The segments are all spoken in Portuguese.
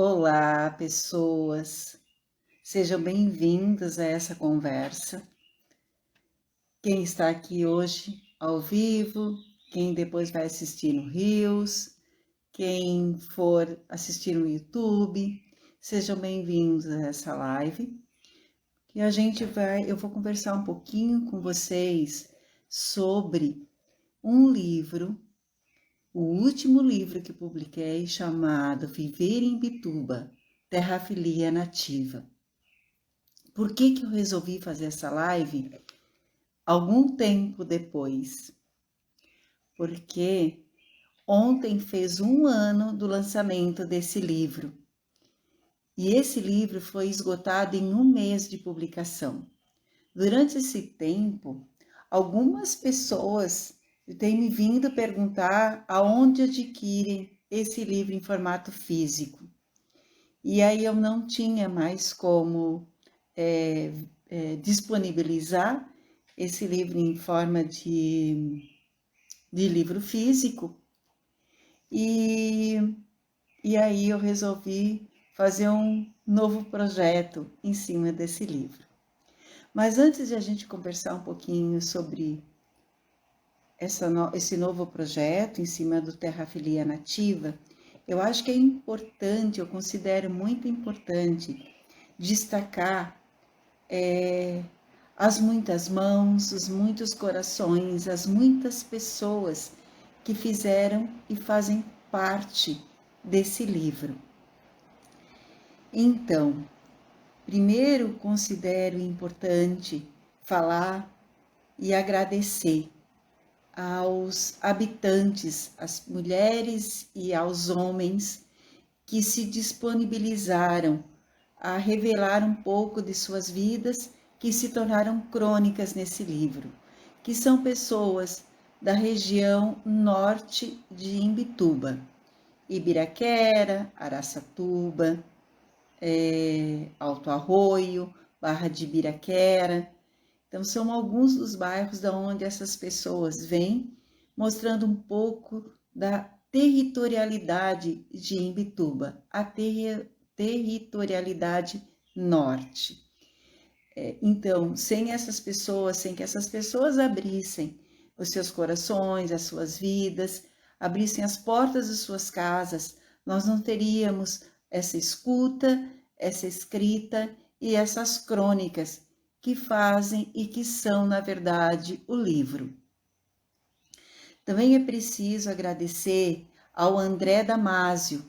Olá, pessoas. Sejam bem-vindos a essa conversa. Quem está aqui hoje ao vivo, quem depois vai assistir no Reels, quem for assistir no YouTube, sejam bem-vindos a essa live. E eu vou conversar um pouquinho com vocês sobre um livro, o último livro que publiquei, chamado Viver em Bituba, Terrafilia Nativa. Por que eu resolvi fazer essa live algum tempo depois? Porque ontem fez um ano do lançamento desse livro. E esse livro foi esgotado em um mês de publicação. Durante esse tempo, algumas pessoas têm me vindo perguntar aonde adquirem esse livro em formato físico. E aí eu não tinha mais como disponibilizar esse livro em forma de livro físico, e aí eu resolvi fazer um novo projeto em cima desse livro. Mas antes de a gente conversar um pouquinho sobre esse novo projeto em cima do Terrafilia Nativa, eu acho que é importante, eu considero muito importante destacar as muitas mãos, os muitos corações, as muitas pessoas que fizeram e fazem parte desse livro. Então, primeiro considero importante falar e agradecer aos habitantes, às mulheres e aos homens que se disponibilizaram a revelar um pouco de suas vidas, que se tornaram crônicas nesse livro, que são pessoas da região norte de Imbituba, Ibiraquera, Araçatuba, Alto Arroio, Barra de Ibiraquera. Então, são alguns dos bairros da onde essas pessoas vêm, mostrando um pouco da territorialidade de Imbituba, a territorialidade norte. Então, sem que essas pessoas abrissem os seus corações, as suas vidas, abrissem as portas de suas casas, nós não teríamos essa escuta, essa escrita e essas crônicas que fazem e que são, na verdade, o livro. Também é preciso agradecer ao André Damasio,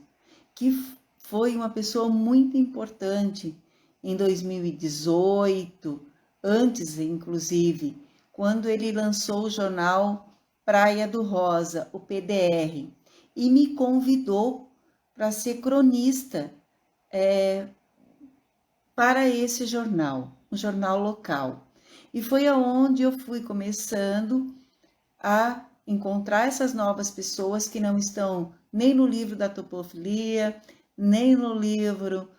que foi uma pessoa muito importante em 2018, antes inclusive, quando ele lançou o jornal Praia do Rosa, o PDR, e me convidou para ser cronista para esse jornal, um jornal local. E foi aonde eu fui começando a encontrar essas novas pessoas que não estão nem no livro da topofilia, nem no livro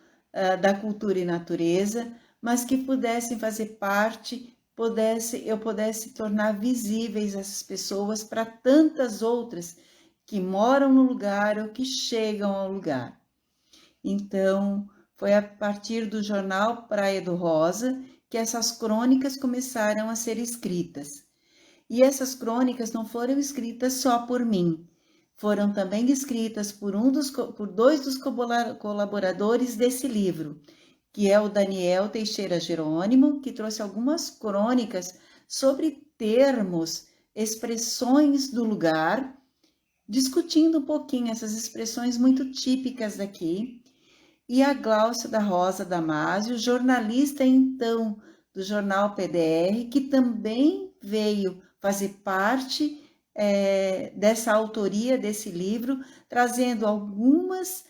da cultura e natureza, mas que pudessem fazer parte, eu pudesse tornar visíveis essas pessoas para tantas outras que moram no lugar ou que chegam ao lugar. Então, foi a partir do jornal Praia do Rosa que essas crônicas começaram a ser escritas. E essas crônicas não foram escritas só por mim, foram também escritas por dois dos colaboradores desse livro, que é o Daniel Teixeira Jerônimo, que trouxe algumas crônicas sobre termos, expressões do lugar, discutindo um pouquinho essas expressões muito típicas daqui, e a Gláucia da Rosa Damasio, jornalista então do jornal PDR, que também veio fazer parte dessa autoria desse livro, trazendo algumas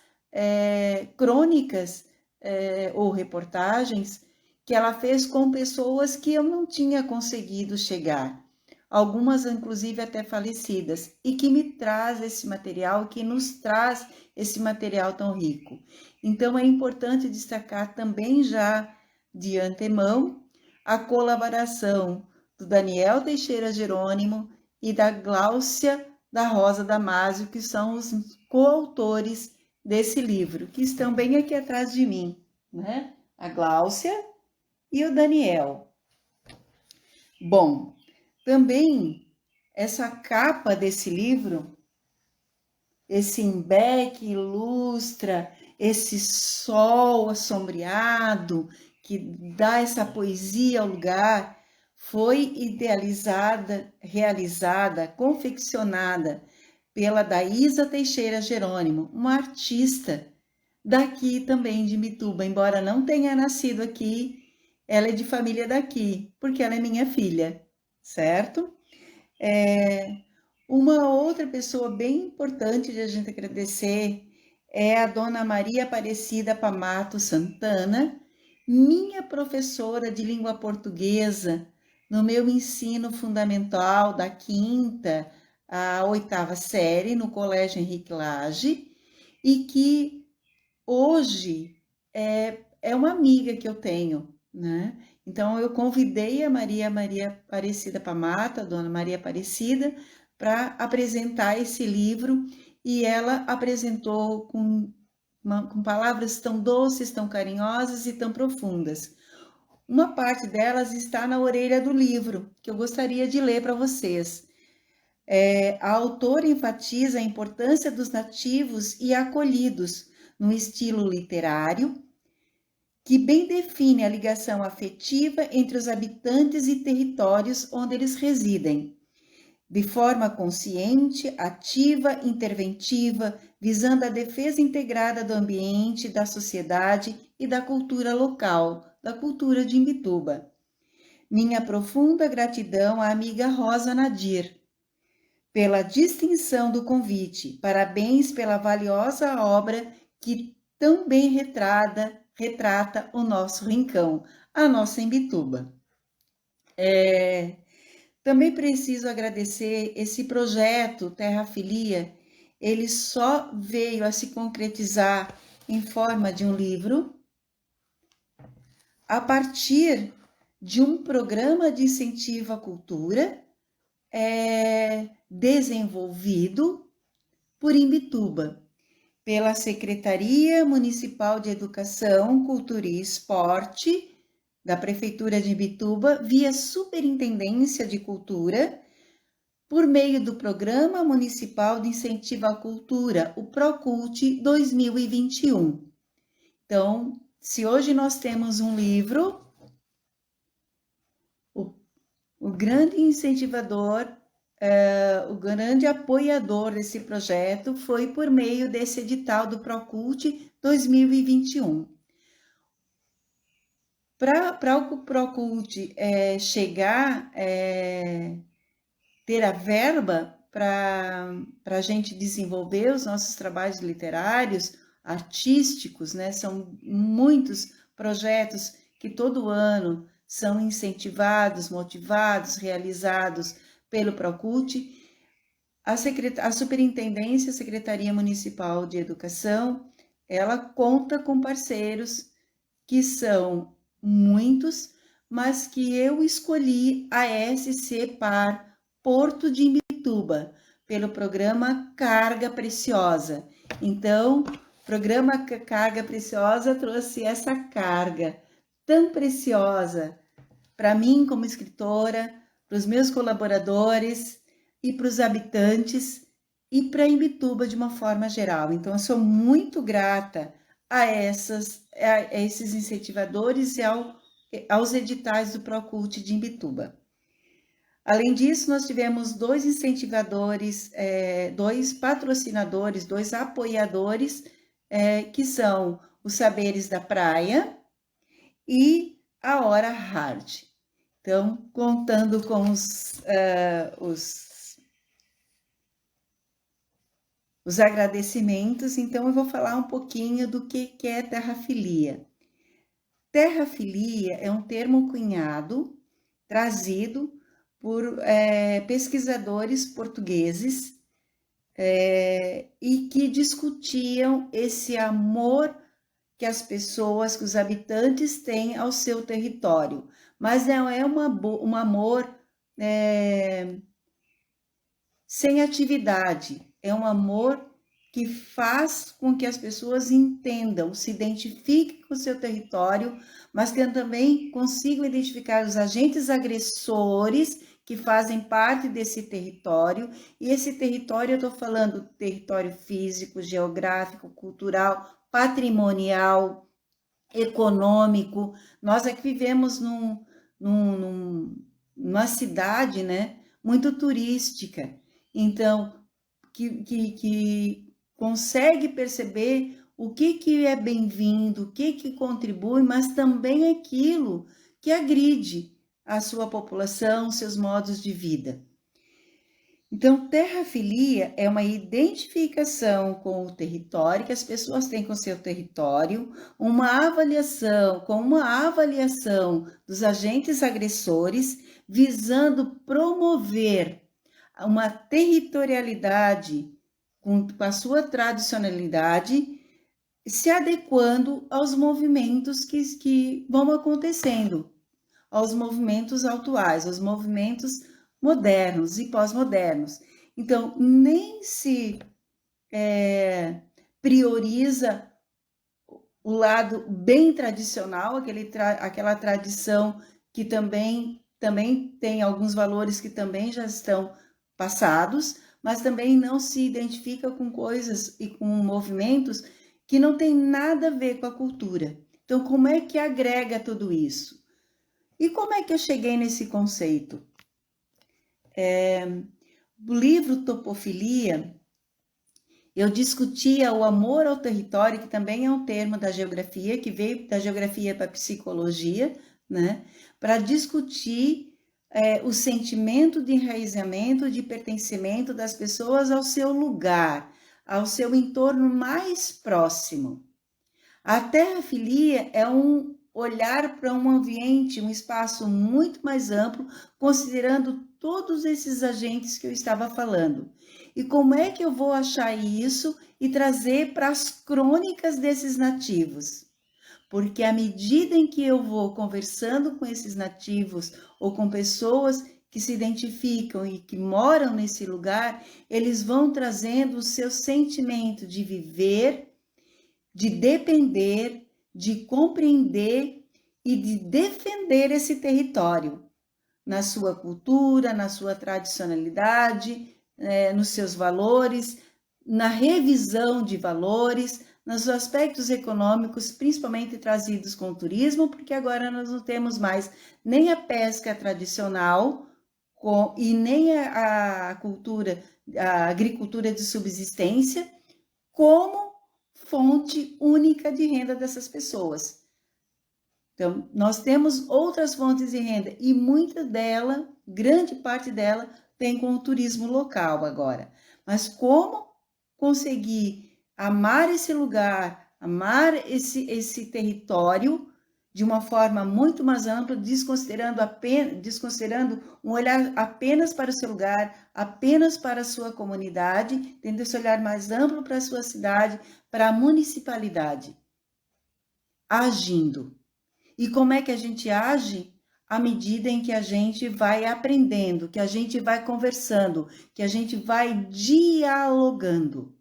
crônicas ou reportagens que ela fez com pessoas que eu não tinha conseguido chegar, algumas inclusive até falecidas, e que me traz esse material, que nos traz esse material tão rico. Então é importante destacar também já de antemão a colaboração do Daniel Teixeira Jerônimo e da Gláucia da Rosa Damasio, que são os coautores desse livro, que estão bem aqui atrás de mim, né? A Gláucia e o Daniel. Bom, também essa capa desse livro, esse embeque ilustra esse sol assombreado que dá essa poesia ao lugar, foi idealizada, realizada, confeccionada pela Daísa Teixeira Jerônimo, uma artista daqui também de Mituba, embora não tenha nascido aqui, ela é de família daqui, porque ela é minha filha, certo? Uma outra pessoa bem importante de a gente agradecer é a Dona Maria Aparecida Pamato Santana, minha professora de língua portuguesa no meu ensino fundamental da 5ª à 8ª série no Colégio Henrique Lage, e que hoje é uma amiga que eu tenho, né? Então eu convidei a Maria Aparecida Pamata, a Dona Maria Aparecida, para apresentar esse livro, e ela apresentou com palavras tão doces, tão carinhosas e tão profundas. Uma parte delas está na orelha do livro, que eu gostaria de ler para vocês. A autora enfatiza a importância dos nativos e acolhidos no estilo literário, que bem define a ligação afetiva entre os habitantes e territórios onde eles residem, de forma consciente, ativa, interventiva, visando a defesa integrada do ambiente, da sociedade e da cultura local, da cultura de Imbituba. Minha profunda gratidão à amiga Rosa Nadir pela distinção do convite. Parabéns pela valiosa obra que tão bem retrata o nosso rincão, a nossa Imbituba. Também preciso agradecer esse projeto Terra Filia. Ele só veio a se concretizar em forma de um livro a partir de um programa de incentivo à cultura desenvolvido por Imbituba, pela Secretaria Municipal de Educação, Cultura e Esporte da Prefeitura de Imbituba, via Superintendência de Cultura, por meio do Programa Municipal de Incentivo à Cultura, o PROCULT 2021. Então, se hoje nós temos um livro, o grande incentivador, o grande apoiador desse projeto foi por meio desse edital do PROCULT 2021. Para o PROCULT chegar, ter a verba para a gente desenvolver os nossos trabalhos literários, artísticos, né? São muitos projetos que todo ano são incentivados, motivados, realizados pelo PROCULT. A Superintendência, a Secretaria Municipal de Educação, ela conta com parceiros que são muitos, mas que eu escolhi a SC Par Porto de Imbituba, pelo programa Carga Preciosa. Então, o programa Carga Preciosa trouxe essa carga tão preciosa para mim como escritora, para os meus colaboradores e para os habitantes e para Imbituba de uma forma geral. Então, eu sou muito grata a esses incentivadores e aos editais do PROCULT de Imbituba. Além disso, nós tivemos 2 incentivadores, 2 patrocinadores, 2 apoiadores, que são os Saberes da Praia e a Hora Hard. Então, contando com os agradecimentos, então eu vou falar um pouquinho do que é terrafilia. Terrafilia é um termo cunhado, trazido por pesquisadores portugueses e que discutiam esse amor que as pessoas, que os habitantes têm ao seu território. Mas não é um amor sem atividade, é um amor que faz com que as pessoas entendam, se identifiquem com o seu território, mas que também consigam identificar os agentes agressores que fazem parte desse território. E esse território, eu estou falando território físico, geográfico, cultural, patrimonial, econômico. Nós aqui vivemos numa cidade, né, muito turística. Então, que consegue perceber o que é bem-vindo, o que contribui, mas também aquilo que agride a sua população, seus modos de vida. Então, terrafilia é uma identificação com o território, que as pessoas têm com o seu território, com uma avaliação dos agentes agressores, visando promover uma territorialidade com a sua tradicionalidade, se adequando aos movimentos que vão acontecendo, aos movimentos atuais, aos movimentos modernos e pós-modernos. Então, nem se prioriza o lado bem tradicional, aquela tradição que também tem alguns valores que também já estão passados, mas também não se identifica com coisas e com movimentos que não tem nada a ver com a cultura. Então, como é que agrega tudo isso? E como é que eu cheguei nesse conceito? O livro Topofilia, eu discutia o amor ao território, que também é um termo da geografia, que veio da geografia para a psicologia, né? Para discutir o sentimento de enraizamento, de pertencimento das pessoas ao seu lugar, ao seu entorno mais próximo. A terrafilia é um olhar para um ambiente, um espaço muito mais amplo, considerando todos esses agentes que eu estava falando. E como é que eu vou achar isso e trazer para as crônicas desses nativos? Porque à medida em que eu vou conversando com esses nativos ou com pessoas que se identificam e que moram nesse lugar, eles vão trazendo o seu sentimento de viver, de depender, de compreender e de defender esse território na sua cultura, na sua tradicionalidade, nos seus valores, na revisão de valores, nos aspectos econômicos, principalmente trazidos com o turismo, porque agora nós não temos mais nem a pesca tradicional e nem a agricultura de subsistência como fonte única de renda dessas pessoas. Então, nós temos outras fontes de renda e muita dela, grande parte dela, tem com o turismo local agora. Mas como conseguir amar esse lugar, amar esse território de uma forma muito mais ampla, desconsiderando um olhar apenas para o seu lugar, apenas para a sua comunidade, tendo esse olhar mais amplo para a sua cidade, para a municipalidade, agindo. E como é que a gente age? À medida em que a gente vai aprendendo, que a gente vai conversando, que a gente vai dialogando.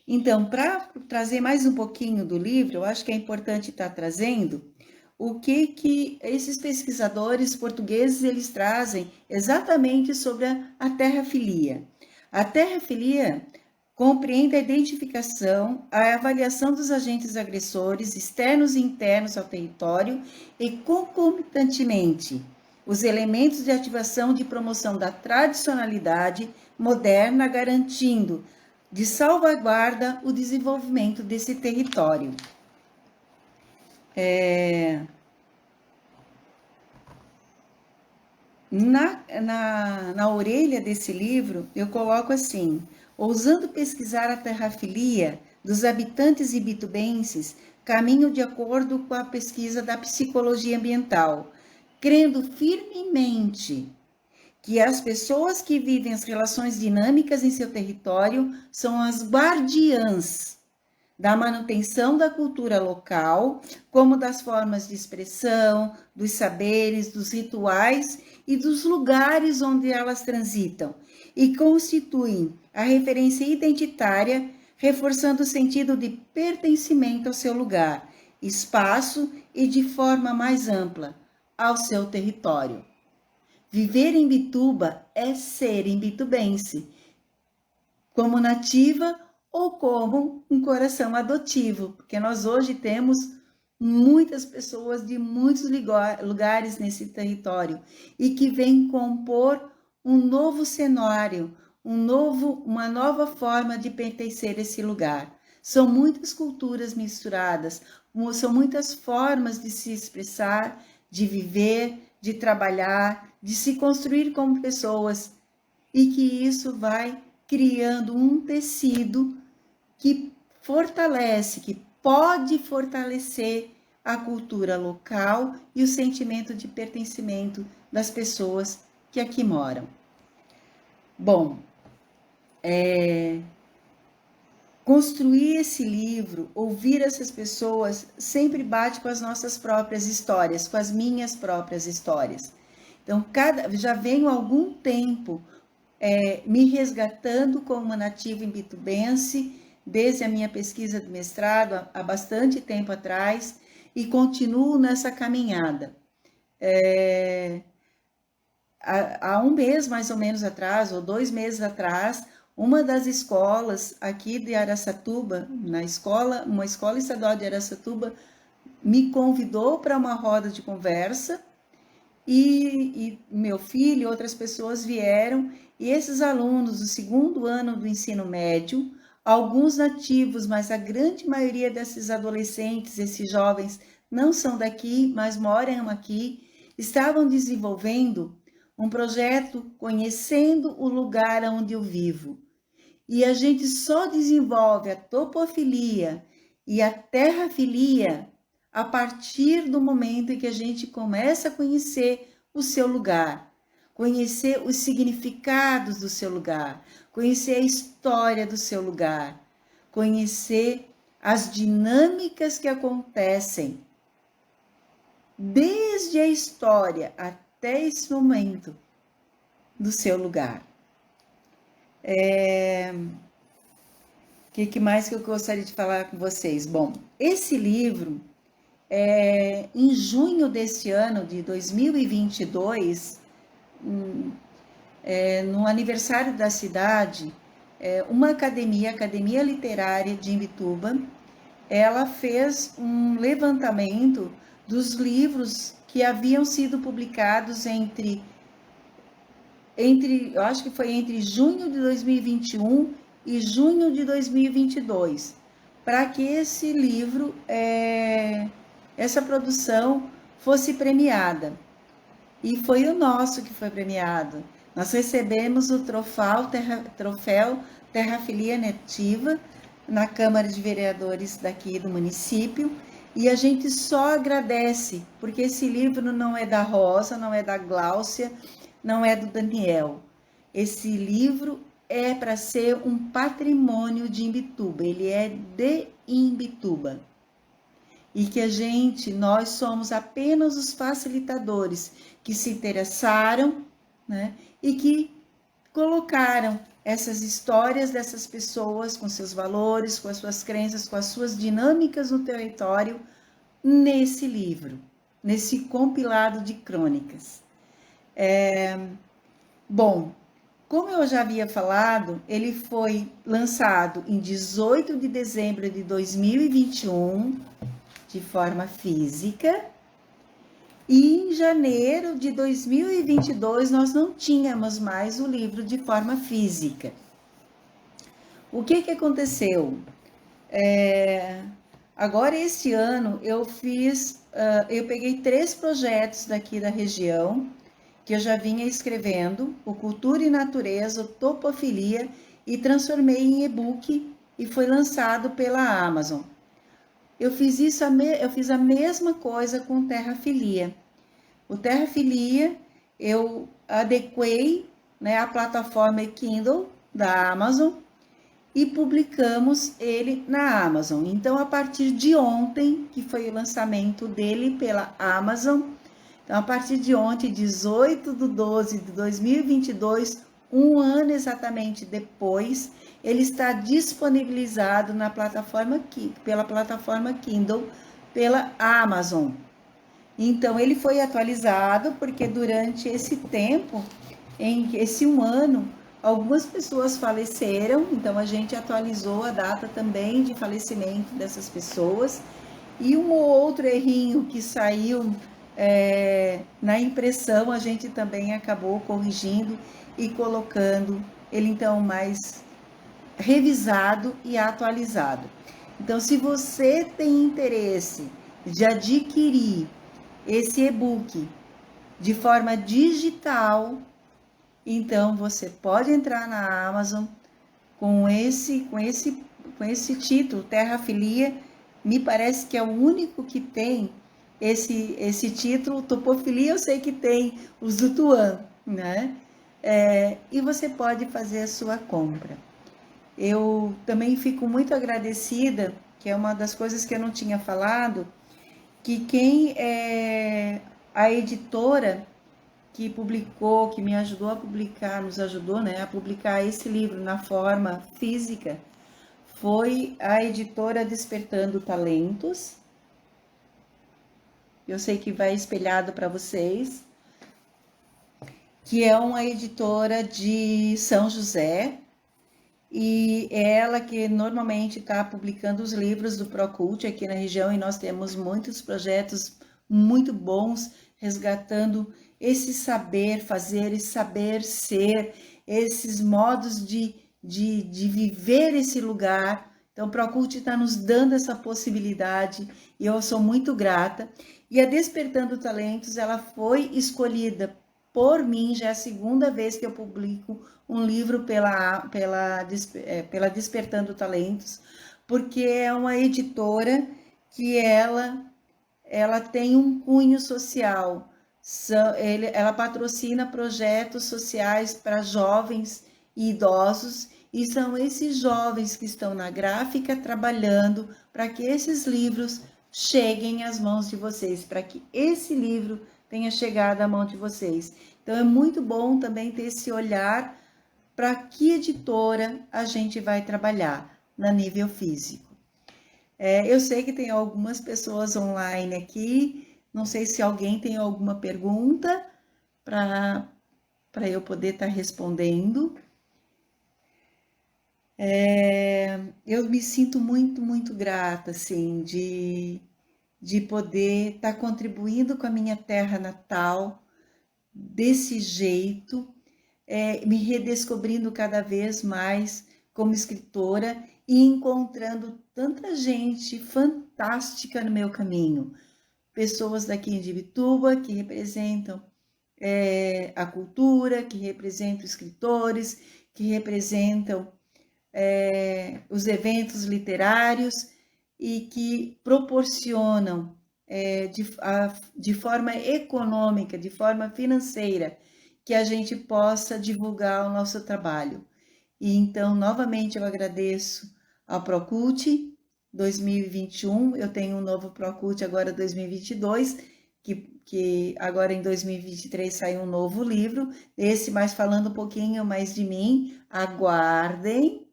Então, para trazer mais um pouquinho do livro, eu acho que é importante estar trazendo o que esses pesquisadores portugueses eles trazem exatamente sobre a terrafilia. A terrafilia compreende a identificação, a avaliação dos agentes agressores externos e internos ao território e, concomitantemente, os elementos de ativação de promoção da tradicionalidade moderna, garantindo de salvaguarda o desenvolvimento desse território. Na orelha desse livro, eu coloco assim: ousando pesquisar a terrafilia dos habitantes ibitubenses, caminho de acordo com a pesquisa da psicologia ambiental, crendo firmemente que as pessoas que vivem as relações dinâmicas em seu território são as guardiãs da manutenção da cultura local, como das formas de expressão, dos saberes, dos rituais e dos lugares onde elas transitam, e constituem a referência identitária, reforçando o sentido de pertencimento ao seu lugar, espaço e de forma mais ampla ao seu território. Viver em Bituba é ser imbitubense, como nativa ou como um coração adotivo, porque nós hoje temos muitas pessoas de muitos lugares nesse território e que vêm compor um novo cenário, uma nova forma de pertencer a esse lugar. São muitas culturas misturadas, são muitas formas de se expressar, de viver, de trabalhar, de se construir como pessoas, e que isso vai criando um tecido que fortalece, que pode fortalecer a cultura local e o sentimento de pertencimento das pessoas que aqui moram. Bom, construir esse livro, ouvir essas pessoas, sempre bate com as nossas próprias histórias, com as minhas próprias histórias. Então, já venho há algum tempo me resgatando como nativa imbitubense, desde a minha pesquisa de mestrado, há bastante tempo atrás, e continuo nessa caminhada. Há um mês, mais ou menos atrás, ou 2 meses atrás, uma das escolas aqui de Araçatuba, uma escola estadual de Araçatuba, me convidou para uma roda de conversa, e meu filho e outras pessoas vieram, e esses alunos do 2º ano do ensino médio, alguns nativos, mas a grande maioria desses adolescentes, esses jovens, não são daqui, mas moram aqui, estavam desenvolvendo um projeto conhecendo o lugar onde eu vivo. E a gente só desenvolve a topofilia e a terrafilia a partir do momento em que a gente começa a conhecer o seu lugar, conhecer os significados do seu lugar, conhecer a história do seu lugar, conhecer as dinâmicas que acontecem desde a história até esse momento do seu lugar. O que mais que eu gostaria de falar com vocês? Bom, esse livro, em junho deste ano, de 2022, no aniversário da cidade, uma Academia Literária de Imbituba, ela fez um levantamento dos livros que haviam sido publicados eu acho que foi entre junho de 2021 e junho de 2022, para que esse livro, essa produção fosse premiada. E foi o nosso que foi premiado. Nós recebemos o troféu Terrafilia Nativa na Câmara de Vereadores daqui do município, e a gente só agradece, porque esse livro não é da Rosa, não é da Gláucia, não é do Daniel. Esse livro é para ser um patrimônio de Imbituba, ele é de Imbituba. E que nós somos apenas os facilitadores que se interessaram, né, e que colocaram essas histórias dessas pessoas com seus valores, com as suas crenças, com as suas dinâmicas no território, nesse livro, nesse compilado de crônicas. Bom, como eu já havia falado, ele foi lançado em 18 de dezembro de 2021, de forma física, e em janeiro de 2022 nós não tínhamos mais o livro de forma física. O que aconteceu? Agora, esse ano, eu peguei 3 projetos daqui da região, que eu já vinha escrevendo, o Cultura e Natureza, o Topofilia, e transformei em e-book e foi lançado pela Amazon. Eu fiz a mesma coisa com o Terrafilia. O Terrafilia, eu adequei, né, a plataforma Kindle da Amazon e publicamos ele na Amazon. Então, a partir de ontem, que foi o lançamento dele pela Amazon, então, a partir de ontem, 18/12/2022, um ano exatamente depois, ele está disponibilizado na plataforma pela plataforma Kindle, pela Amazon. Então, ele foi atualizado porque durante esse tempo, em esse um ano, algumas pessoas faleceram, então a gente atualizou a data também de falecimento dessas pessoas. E um ou outro errinho que saiu na impressão, a gente também acabou corrigindo e colocando ele então mais revisado e atualizado. Então, se você tem interesse de adquirir esse e-book de forma digital, então você pode entrar na Amazon com esse título, Terrafilia. Me parece que é o único que tem esse título. Topofilia eu sei que tem os do Tuan, né? E você pode fazer a sua compra. Eu também fico muito agradecida, que é uma das coisas que eu não tinha falado, que quem é a editora que publicou, que me ajudou a publicar, nos ajudou, né, a publicar esse livro na forma física, foi a editora Despertando Talentos. Eu sei que vai espelhado para vocês, que é uma editora de São José, e é ela que normalmente está publicando os livros do Procult aqui na região, e nós temos muitos projetos muito bons, resgatando esse saber fazer, esse saber ser, esses modos de viver esse lugar. Então, o Procult está nos dando essa possibilidade, e eu sou muito grata. E a Despertando Talentos, ela foi escolhida por mim, já é a segunda vez que eu publico um livro pela Despertando Talentos, porque é uma editora que ela tem um cunho social. Ela patrocina projetos sociais para jovens e idosos, e são esses jovens que estão na gráfica trabalhando para que esses livros cheguem às mãos de vocês, para que esse livro tenha chegado à mão de vocês. Então é muito bom também ter esse olhar para que editora a gente vai trabalhar na nível físico. Eu sei que tem algumas pessoas online aqui, não sei se alguém tem alguma pergunta para eu poder estar respondendo. Eu me sinto muito, muito grata, assim, de poder estar contribuindo com a minha terra natal desse jeito, me redescobrindo cada vez mais como escritora e encontrando tanta gente fantástica no meu caminho. Pessoas daqui de Ibituba que representam a cultura, que representam escritores, que representam os eventos literários e que proporcionam de forma econômica, de forma financeira, que a gente possa divulgar o nosso trabalho. E então, novamente, eu agradeço ao Procult 2021, eu tenho um novo Procult agora 2022, que agora em 2023 saiu um novo livro, esse mais falando um pouquinho mais de mim, aguardem,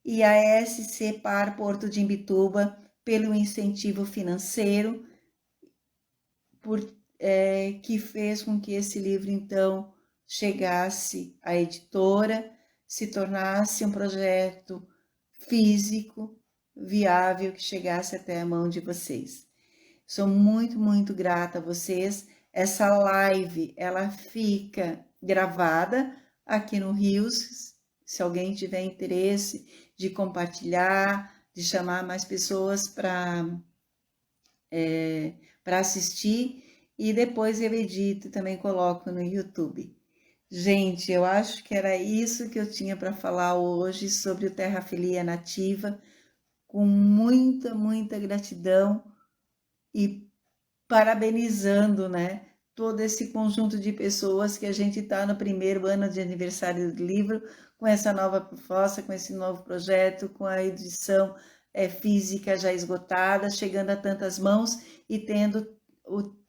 e a SC Par Porto de Imbituba pelo incentivo financeiro, que fez com que esse livro, então, chegasse à editora, se tornasse um projeto físico, viável, que chegasse até a mão de vocês. Sou muito, muito grata a vocês. Essa live, ela fica gravada aqui no Rios, se alguém tiver interesse de compartilhar, de chamar mais pessoas para assistir, e depois eu edito e também coloco no YouTube. Gente, eu acho que era isso que eu tinha para falar hoje sobre o Terrafilia Nativa, com muita, muita gratidão e parabenizando, né, todo esse conjunto de pessoas que a gente está no primeiro ano de aniversário do livro, com essa nova proposta, com esse novo projeto, com a edição física já esgotada, chegando a tantas mãos e tendo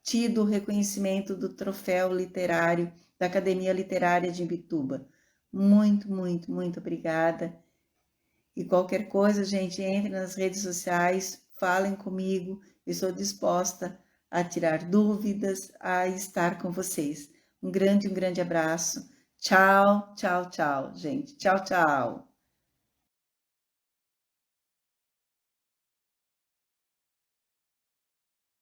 tido o reconhecimento do troféu literário da Academia Literária de Imbituba. Muito, muito, muito obrigada. E qualquer coisa, gente, entre nas redes sociais, falem comigo. Estou disposta a tirar dúvidas, a estar com vocês. Um grande abraço. Tchau, tchau, tchau, gente. Tchau, tchau.